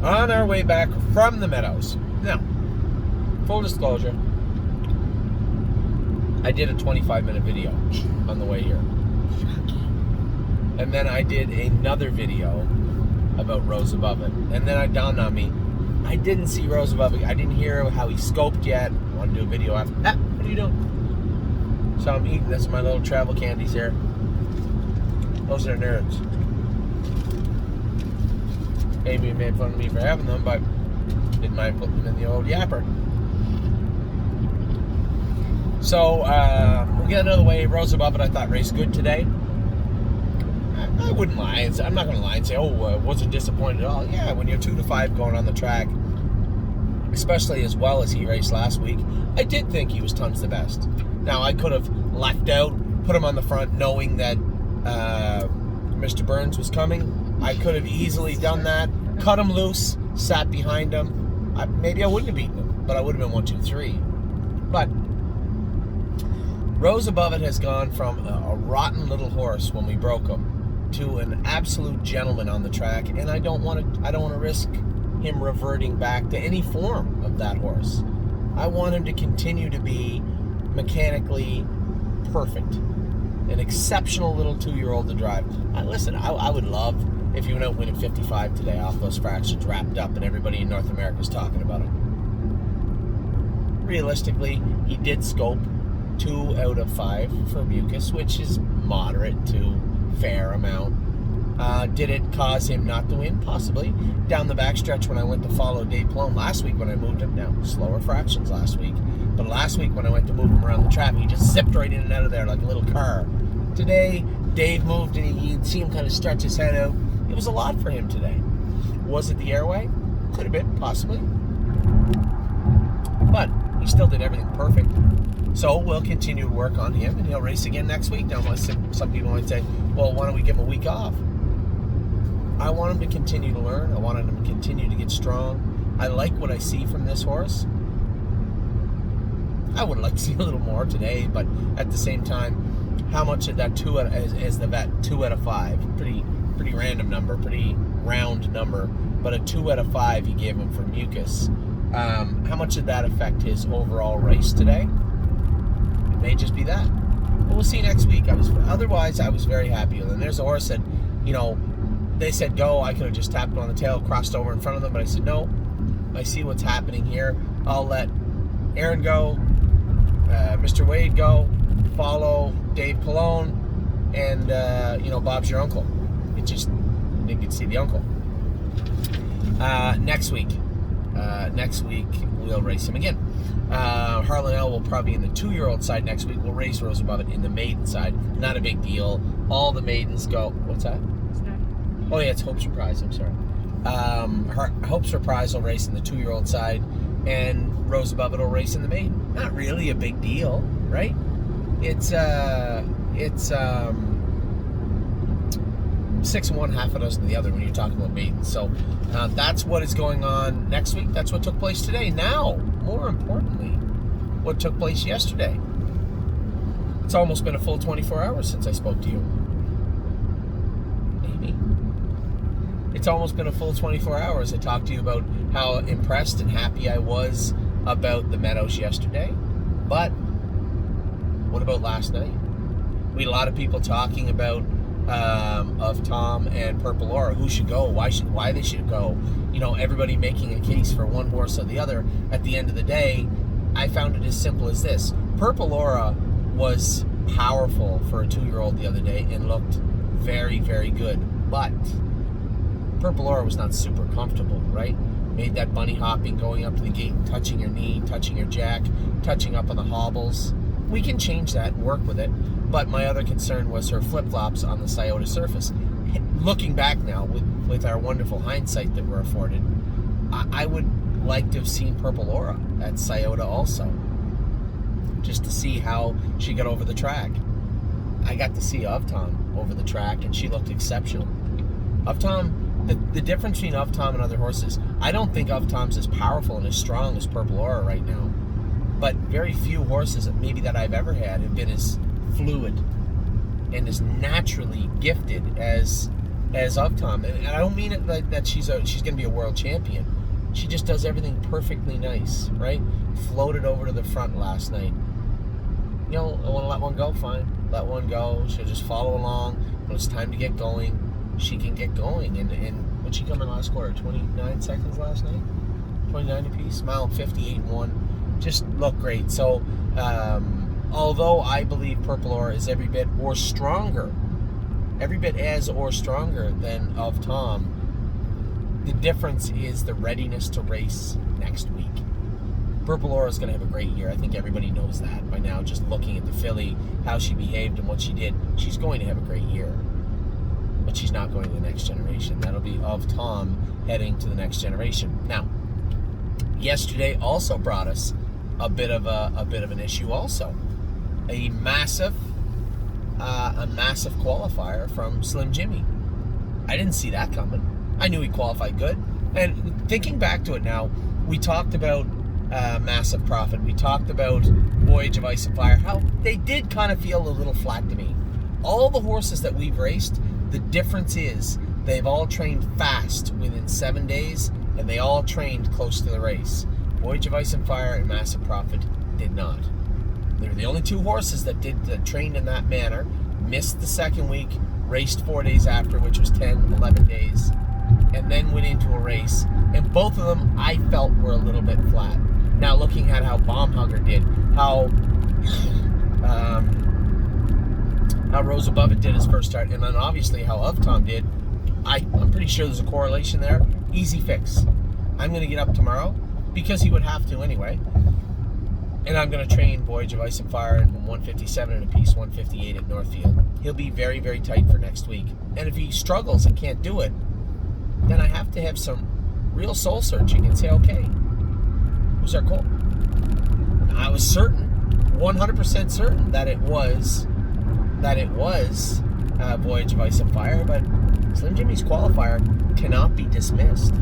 on our way back from the meadows. Now, full disclosure, I did a 25-minute video on the way here. And then I did another video about Rose Above It. And then it dawned on me, I didn't see Rose Above It. I didn't hear how he scoped yet. I want to do a video after that. What are you doing? So I'm eating. That's my little travel candies here. Those are nerds. Amy made fun of me for having them, but didn't mind putting them in the old yapper. So we'll get another way. Rose Above It, I thought raced good today. I wouldn't lie. I'm not going to lie and say, wasn't disappointed at all. Yeah, when you're 2-5 going on the track, especially as well as he raced last week, I did think he was tons the best. Now, I could have left out, put him on the front, knowing that Mr. Burns was coming. I could have easily done that, cut him loose, sat behind him. Maybe I wouldn't have beaten him, but I would have been 1, 2, 3. But Rose Above It has gone from a rotten little horse when we broke him to an absolute gentleman on the track, and I don't want to risk him reverting back to any form of that horse. I want him to continue to be mechanically perfect, an exceptional little 2-year-old to drive. Listen, I would love if he went out winning 55 today off those fractions wrapped up and everybody in North America is talking about him. Realistically, he did scope 2 out of 5 for mucus, which is moderate to fair amount. Did it cause him not to win? Possibly. Down the backstretch when I went to follow Dave Plone last week when I moved him down, slower fractions last week, but last week when I went to move him around the track, he just zipped right in and out of there like a little car. Today, Dave moved and you'd see him kind of stretch his head out. It was a lot for him today. Was it the airway? Could have been, possibly. But he still did everything perfect. So we'll continue to work on him, and he'll race again next week. Now, some people might say, well, why don't we give him a week off? I want him to continue to learn. I want him to continue to get strong. I like what I see from this horse. I would like to see a little more today, but at the same time, how much of that as the vet 2 out of 5? Pretty random number, pretty round number, but a 2 out of 5 he gave him for mucus. How much did that affect his overall race today? It may just be that. But we'll see next week. Otherwise, I was very happy with him. There's a horse that, they said go. I could have just tapped him on the tail, crossed over in front of them, but I said no. I see what's happening here. I'll let Aaron go, Mr. Wade go, follow Dave Pallone, and Bob's your uncle. It just didn't get to see the uncle. Next week we'll race him again. Harlan L will probably in the 2-year-old side next week. We'll race Rose Above It in the maiden side. Not a big deal. All the maidens go. What's that? Oh yeah, it's Hope Surprise. I'm sorry. Hope Surprise will race in the 2-year-old side, and Rose Above It will race in the maiden. Not really a big deal, right? It's 6 and 1, half a dozen the other when you're talking about maidens. So that's what is going on next week. That's what took place today. Now, more importantly, what took place yesterday. It's almost been a full 24 hours since I spoke to you. Amy. It's almost been a full 24 hours. I talked to you about how impressed and happy I was about the Meadows yesterday. But what about last night? We had a lot of people talking about of Tom and Purple Aura, who should go, why they should go. Everybody making a case for one horse or the other. At the end of the day, I found it as simple as this. Purple Aura was powerful for a 2-year-old the other day and looked very, very good. But Purple Aura was not super comfortable, right? Made that bunny hopping, going up to the gate, touching your knee, touching your jack, touching up on the hobbles. We can change that and work with it. But my other concern was her flip-flops on the Scioto surface. Looking back now, with our wonderful hindsight that we're afforded, I would like to have seen Purple Aura at Scioto also, just to see how she got over the track. I got to see Of Tom over the track, and she looked exceptional. Of Tom, the difference between Of Tom and other horses, I don't think Of Tom's as powerful and as strong as Purple Aura right now. But very few horses, maybe that I've ever had, have been as fluid and as naturally gifted as as of Tom. And I don't mean it like that she's going to be a world champion. She just does everything perfectly nice, right? Floated over to the front last night. I want to let one go, fine. Let one go. She'll just follow along. When it's time to get going, she can get going. And what'd she come in last quarter? 29 seconds last night? 29 apiece? Mile 58.1. Just look great. So, although I believe Purple Aura is every bit or stronger, every bit as or stronger than of Tom, the difference is the readiness to race next week. Purple Aura is going to have a great year. I think everybody knows that by now, just looking at the filly, how she behaved and what she did. She's going to have a great year. But she's not going to the next generation. That'll be of Tom heading to the next generation. Now, yesterday also brought us a bit of an issue also. A massive qualifier from Slim Jimmy. I didn't see that coming. I knew he qualified good. And thinking back to it now, we talked about Massive Profit. We talked about Voyage of Ice and Fire, how they did kind of feel a little flat to me. All the horses that we've raced, the difference is they've all trained fast within 7 days, and they all trained close to the race. Voyage of Ice and Fire and Massive Profit did not. They were the only two horses that trained in that manner, missed the second week, raced 4 days after, which was 10, 11 days, and then went into a race. And both of them, I felt, were a little bit flat. Now, looking at how Bomb Hugger did, how Rose Above It did his first start, and then obviously how Of Tom did, I'm pretty sure there's a correlation there. Easy fix. I'm going to get up tomorrow, because he would have to anyway, and I'm going to train Voyage of Ice and Fire in 157 and a piece, 158 at Northfield. He'll be very, very tight for next week. And if he struggles and can't do it, then I have to have some real soul searching and say, okay, who's our goal? I was certain, 100% certain that it was Voyage of Ice and Fire, but Slim Jimmy's qualifier cannot be dismissed.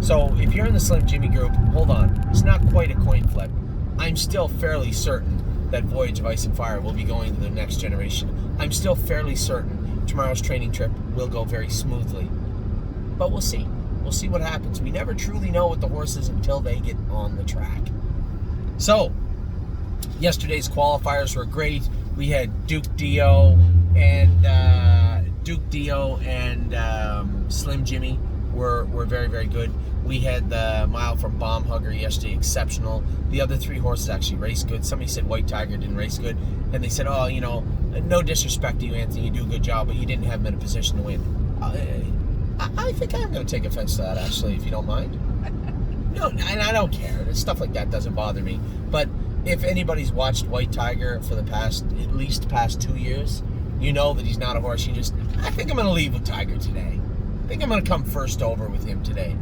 So if you're in the Slim Jimmy group, hold on. It's not quite a coin flip. I'm still fairly certain that Voyage of Ice and Fire will be going to the next generation. I'm still fairly certain tomorrow's training trip will go very smoothly. But we'll see. We'll see what happens. We never truly know with the horses until they get on the track. So, yesterday's qualifiers were great. We had Duke Dio and Slim Jimmy were very, very good. We had the mile from Bomb Hugger yesterday, exceptional. The other three horses actually raced good. Somebody said White Tiger didn't race good, and they said, oh, no disrespect to you, Anthony, you do a good job, but you didn't have him in a position to win. I think I'm going to take offense to that, actually, if you don't mind. No, and I don't care. Stuff like that doesn't bother me. But if anybody's watched White Tiger for at least the past 2 years, you know that he's not a horse. I think I'm going to leave with Tiger today. I think I'm going to come first over with him today.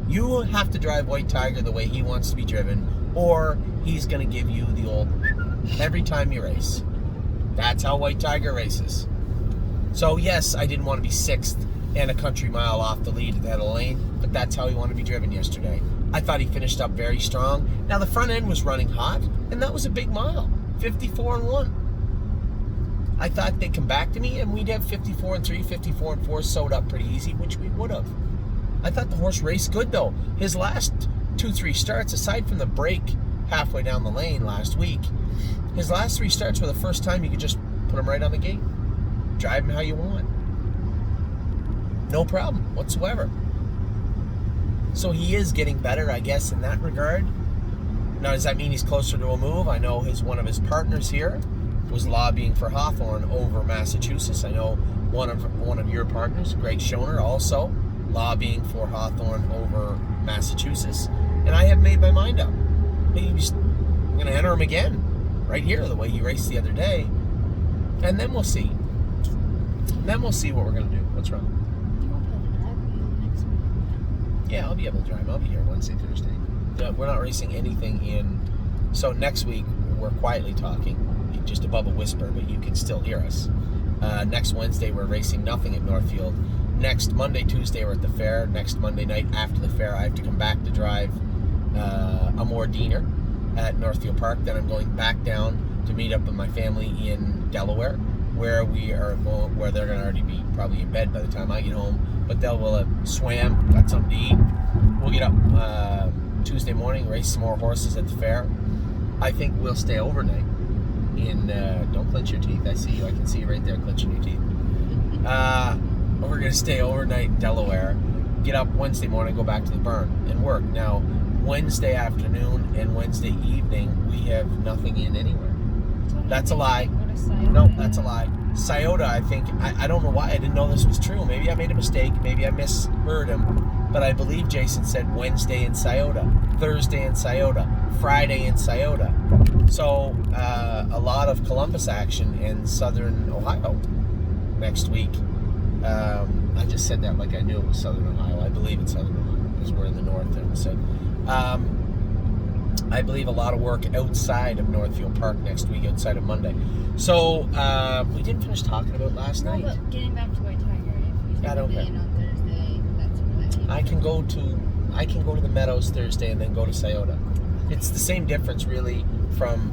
You have to drive White Tiger the way he wants to be driven, or he's going to give you the old every time you race. That's how White Tiger races. So, yes, I didn't want to be sixth and a country mile off the lead at the head of the lane, but that's how he wanted to be driven yesterday. I thought he finished up very strong. Now, the front end was running hot, and that was a big mile, 54-1. I thought they'd come back to me, and we'd have 54-3, 54-4 sewed up pretty easy, which we would have. I thought the horse raced good, though. His last 2-3 starts, aside from the break halfway down the lane last week, his last 3 starts were the first time you could just put him right on the gate. Drive him how you want. No problem whatsoever. So he is getting better, I guess, in that regard. Now, does that mean he's closer to a move? I know one of his partners here was lobbying for Hawthorne over Massachusetts. I know one of your partners, Greg Schoner, also lobbying for Hawthorne over Massachusetts. And I have made my mind up. He's going to enter him again, right here, the way he raced the other day. And then we'll see. Then we'll see what we're going to do. What's wrong? Yeah, I'll be able to drive. I'll be here Wednesday, Thursday. We're not racing anything in... So next week, we're quietly talking, just above a whisper, but you can still hear us. Next Wednesday, we're racing nothing at Northfield. Next Monday, Tuesday, we're at the fair. Next Monday night after the fair, I have to come back to drive a more Diener at Northfield Park. Then I'm going back down to meet up with my family in Delaware, where we are going, where they're gonna already be probably in bed by the time I get home. But will have swam, got something to eat. We'll get up Tuesday morning, race some more horses at the fair. I think we'll stay overnight in. Don't clench your teeth. I see you. I can see you right there clenching your teeth. We're gonna stay overnight in Delaware. Get up Wednesday morning, go back to the barn and work. Now, Wednesday afternoon and Wednesday evening, we have nothing in anywhere. That's a lie. No, that's a lie. Scioto, I think, I don't know why I didn't know this was true. Maybe I made a mistake. Maybe I misheard him. But I believe Jason said Wednesday in Scioto, Thursday in Scioto, Friday in Scioto. So a lot of Columbus action in southern Ohio next week. I just said that like I knew it was southern Ohio. I believe it's southern Ohio because we're in the north there. So I believe a lot of work outside of Northfield Park next week, outside of Monday. So we didn't finish talking about last night. But getting back to White Tiger, if I don't care. on Thursday, that's what I can go to the Meadows Thursday and then go to Scioto. It's the same difference really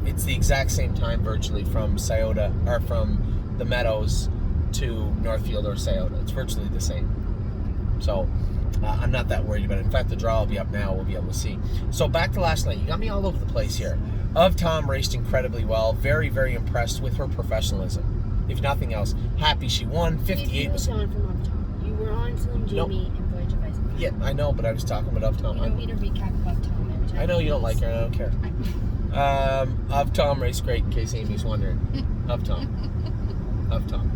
it's the exact same time virtually from Scioto or from the Meadows to Northfield or Scioto. It's virtually the same. So I'm not that worried about it. In fact, the draw will be up now. We'll be able to see. So back to last night. You got me all over the place here. Of Tom raced incredibly well. Very, very impressed with her professionalism. If nothing else, happy she won. 58 was on from Of Tom. You were on Slim Jimmy and Voyage of Ice. Yeah, I know, but I was talking about Of Tom. You don't need to recap Of Tom every time. I know you don't like her. I don't care. Of Tom raced great, in case Amy's wondering. Of Tom. Of Tom.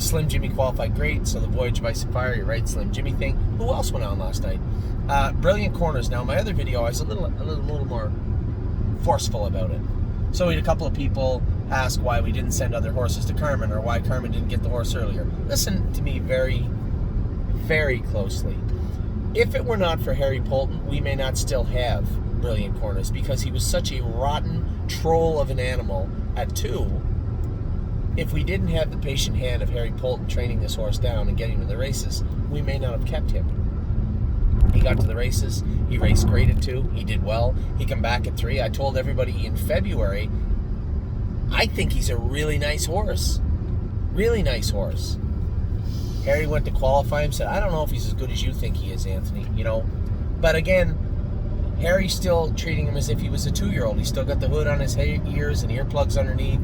Slim Jimmy qualified great, so the Voyage of Ice and Fire, you're right, Slim Jimmy thing. Who else went on last night? Brilliant Corners. Now, my other video, I was a little more forceful about it. So we had a couple of people ask why we didn't send other horses to Carmen, or why Carmen didn't get the horse earlier. Listen to me very, very closely. If it were not for Harry Poulton, we may not still have Brilliant Corners, because he was such a rotten troll of an animal at 2. If we didn't have the patient hand of Harry Poulton training this horse down and getting him to the races, we may not have kept him. He got to the races. He raced great at 2. He did well. He came back at 3. I told everybody in February, I think he's a really nice horse. Really nice horse. Harry went to qualify him, said, I don't know if he's as good as you think he is, Anthony, But again, Harry's still treating him as if he was a 2-year-old. He's still got the hood on his ears and earplugs underneath.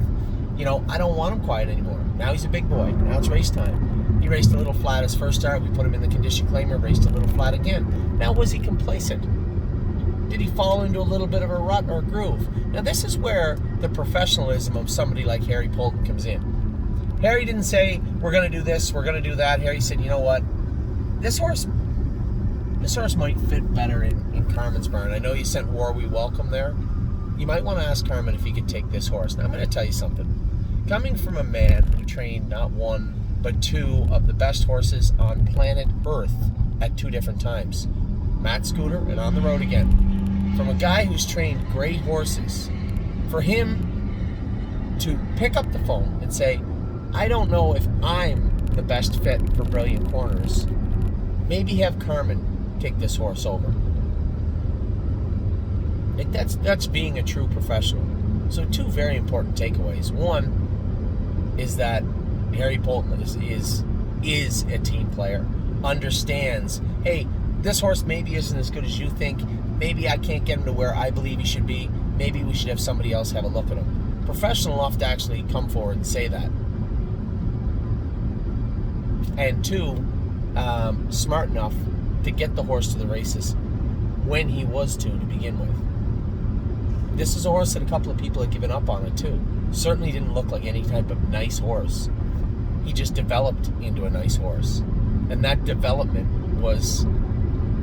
I don't want him quiet anymore. Now he's a big boy. Now it's race time. He raced a little flat his first start. We put him in the condition claimer, raced a little flat again. Now, was he complacent? Did he fall into a little bit of a rut or a groove? Now, this is where the professionalism of somebody like Harry Poulton comes in. Harry didn't say, we're going to do this, we're going to do that. Harry said, you know what? This horse might fit better in Carmen's barn. I know you sent War We Welcome there. You might want to ask Carmen if he could take this horse. Now, I'm going to tell you something. Coming from a man who trained not 1, but 2 of the best horses on planet Earth at 2 different times, Matt Scooter and On the Road Again, from a guy who's trained great horses, for him to pick up the phone and say, I don't know if I'm the best fit for Brilliant Corners, maybe have Carmen take this horse over. That's being a true professional. So 2 very important takeaways. One is that Harry Poulton is a team player, understands, hey, this horse maybe isn't as good as you think. Maybe I can't get him to where I believe he should be. Maybe we should have somebody else have a look at him. Professional enough to actually come forward and say that. And 2, smart enough to get the horse to the races when he was to begin with. This is a horse that a couple of people had given up on it too. Certainly didn't look like any type of nice horse. He just developed into a nice horse. And that development was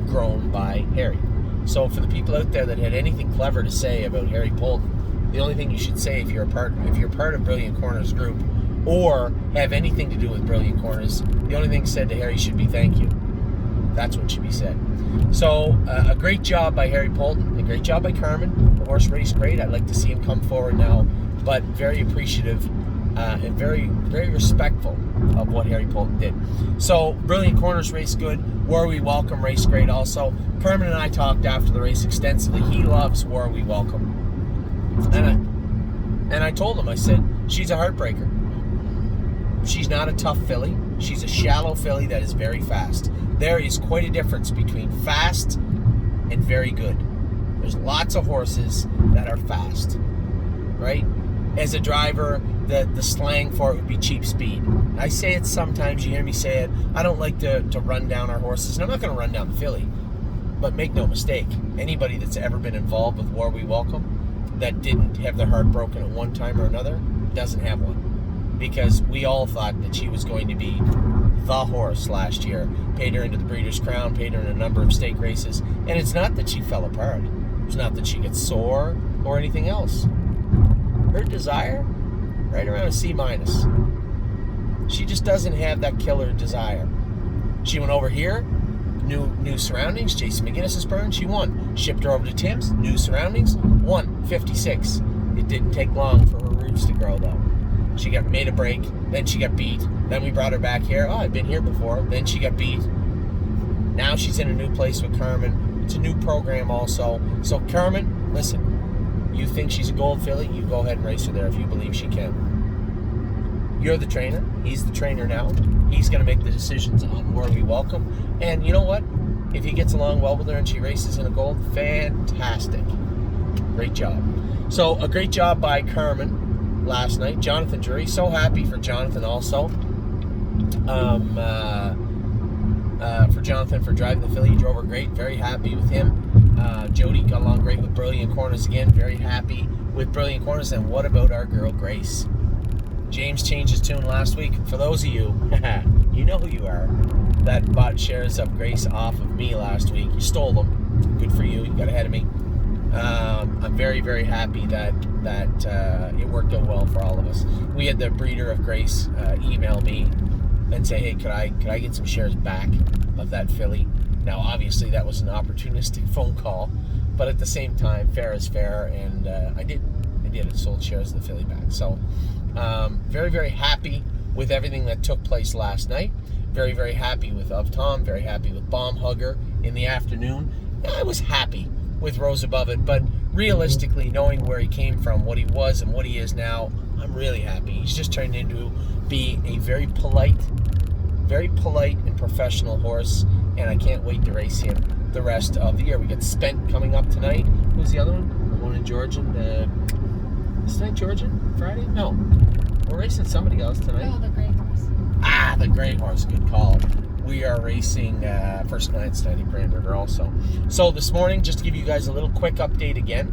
grown by Harry. So for the people out there that had anything clever to say about Harry Poulton, the only thing you should say if you're part of Brilliant Corners group or have anything to do with Brilliant Corners, the only thing said to Harry should be thank you. That's what should be said. So a great job by Harry Poulton, a great job by Carmen. The horse raced great. I'd like to see him come forward now, but very appreciative and very, very respectful of what Harry Poulton did. So Brilliant Corners raced good. War We Welcome raced great also. Carmen and I talked after the race extensively. He loves War We Welcome. And I told him, I said, she's a heartbreaker. She's not a tough filly. She's a shallow filly that is very fast. There is quite a difference between fast and very good. There's lots of horses that are fast, right? As a driver, the slang for it would be cheap speed. I say it sometimes, you hear me say it. I don't like to run down our horses, and I'm not going to run down the filly. But make no mistake, anybody that's ever been involved with War We Welcome that didn't have their heart broken at one time or another doesn't have one. Because we all thought that she was going to be the horse last year. Paid her into the Breeders' Crown, paid her in a number of stake races. And it's not that she fell apart. It's not that she gets sore or anything else. Her desire, right around a C-. She just doesn't have that killer desire. She went over here, new surroundings. Jason McGinnis' burn, she won. Shipped her over to Tim's, new surroundings, won 56. It didn't take long for her roots to grow though. She made a break, then she got beat. Then we brought her back here. Oh, I've been here before. Then she got beat. Now she's in a new place with Carmen. It's a new program also. So Carmen, listen, you think she's a gold filly? You go ahead and race her there if you believe she can. You're the trainer. He's the trainer now. He's going to make the decisions on Where We Welcome. And you know what? If he gets along well with her and she races in a gold, fantastic. Great job. So a great job by Carmen last night. Jonathan Drury, so happy for Jonathan also. For Jonathan for driving the filly. He drove her great. Very happy with him. Jody got along great with Brilliant Corners again. Very happy with Brilliant Corners. And what about our girl Grace? James changed his tune last week. For those of you, you know who you are, that bought shares of Grace off of me last week. You stole them. Good for you. You got ahead of me. I'm very, very happy that it worked out well for all of us. We had the breeder of Grace email me and say, hey, could I get some shares back of that filly? Now, obviously, that was an opportunistic phone call, but at the same time, fair is fair, and I did. It sold shares of the filly back. So, very, very happy with everything that took place last night. Very, very happy with Of Tom. Very happy with Bomb Hugger in the afternoon. I was happy with Rose Above It, but realistically, knowing where he came from, what he was and what he is now, I'm really happy. He's just turned into be a very polite and professional horse, and I can't wait to race him the rest of the year. We got Spent coming up tonight. Who's the other one? The one in Georgian. Is tonight Georgian? Friday? No. We're racing somebody else tonight. Oh, the Grey Horse. Ah, the Grey Horse. Good call. We are racing First Glance tonight at Grand River also. So this morning, just to give you guys a little quick update again.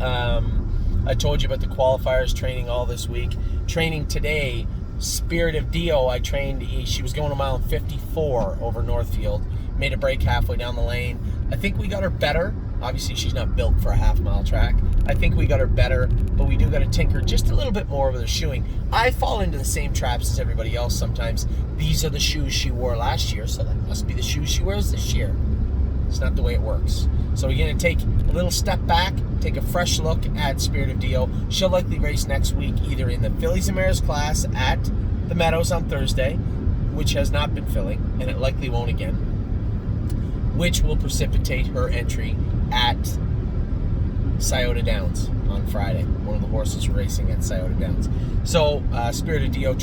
I told you about the qualifiers training all this week. Training today, Spirit of Dio, I trained. She was going a mile and 54 over Northfield. Made a break halfway down the lane. I think we got her better. Obviously, she's not built for a half-mile track. I think we got her better, but we do got to tinker just a little bit more with her shoeing. I fall into the same traps as everybody else sometimes. These are the shoes she wore last year, so that must be the shoes she wears this year. It's not the way it works. So we're going to take a little step back, take a fresh look at Spirit of Dio. She'll likely race next week either in the Fillies and Mares class at the Meadows on Thursday, which has not been filling, and it likely won't again, which will precipitate her entry at Scioto Downs on Friday. One of the horses racing at Scioto Downs. So Spirit of Dio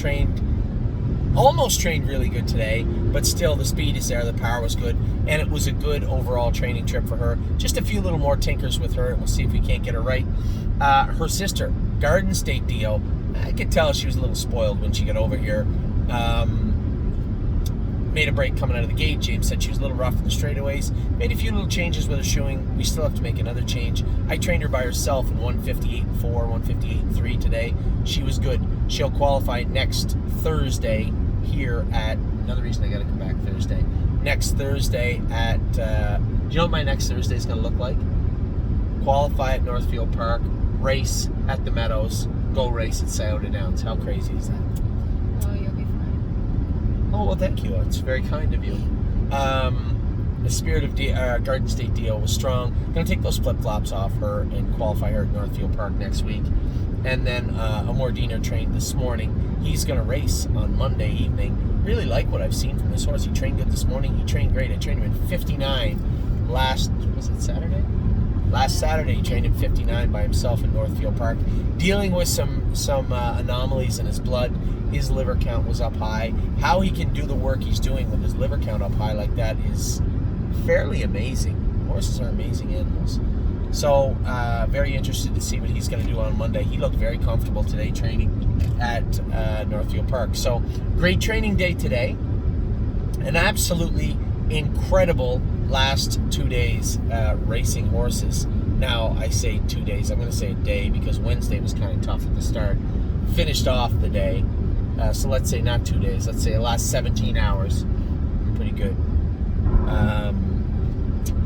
almost trained really good today, but still the speed is there, the power was good, and it was a good overall training trip for her. Just a few little more tinkers with her, and we'll see if we can't get her right. Her sister, Garden State Dio, I could tell she was a little spoiled when she got over here. Made a break coming out of the gate. James said she was a little rough in the straightaways. Made a few little changes with her shoeing. We still have to make another change. I trained her by herself in 158.4, 158.3 today. She was good. She'll qualify next Thursday here at, another reason I got to come back Thursday. Next Thursday at, do you know what my next Thursday is going to look like? Qualify at Northfield Park, race at the Meadows, go race at Scioto Downs. How crazy is that? Oh, you'll be fine. Oh, well, thank you. It's very kind of you. The Spirit of Garden State Dio was strong. Going to take those flip-flops off her and qualify her at Northfield Park next week. And then Amordino trained this morning. He's going to race on Monday evening. Really like what I've seen from this horse. He trained good this morning. He trained great. I trained him in 59 was it Saturday? Last Saturday, he trained in 59 by himself in Northfield Park, dealing with some anomalies in his blood. his liver count was up high. How he can do the work he's doing with his liver count up high like that is fairly amazing. Horses are amazing animals. So, very interested to see what he's going to do on Monday. He looked very comfortable today training at Northfield Park. So, great training day today. An absolutely incredible last 2 days racing horses. Now, I say 2 days. I'm going to say a day because Wednesday was kind of tough at the start. Finished off the day. So, let's say not 2 days. Let's say the last 17 hours. Pretty good.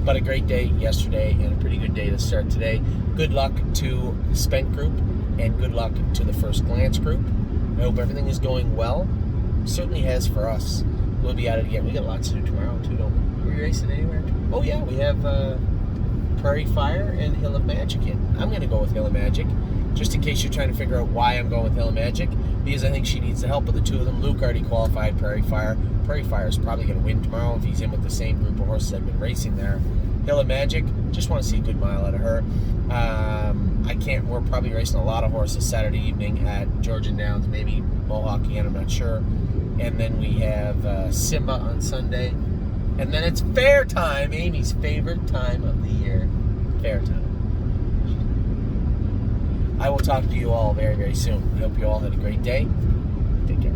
But a great day yesterday and a pretty good day to start today. Good luck to the Spent group and good luck to the First Glance group. I hope everything is going well. Certainly has for us. We'll be at it again. We got lots to do tomorrow too, don't we? Are we racing anywhere? Oh yeah, we have Prairie Fire and Hill of Magic in. I'm going to go with Hill of Magic, just in case you're trying to figure out why I'm going with Hill of Magic, because I think she needs the help of the two of them. Luke already qualified Prairie Fire. Prairie Fire is probably going to win tomorrow if he's in with the same group of horses that have been racing there. Hill of Magic, just want to see a good mile out of her. We're probably racing a lot of horses Saturday evening at Georgian Downs, maybe Mohawk again, I'm not sure. And then we have Simba on Sunday. And then it's fair time, Amy's favorite time of the year. Fair time. I will talk to you all very, very soon. I hope you all had a great day. Take care.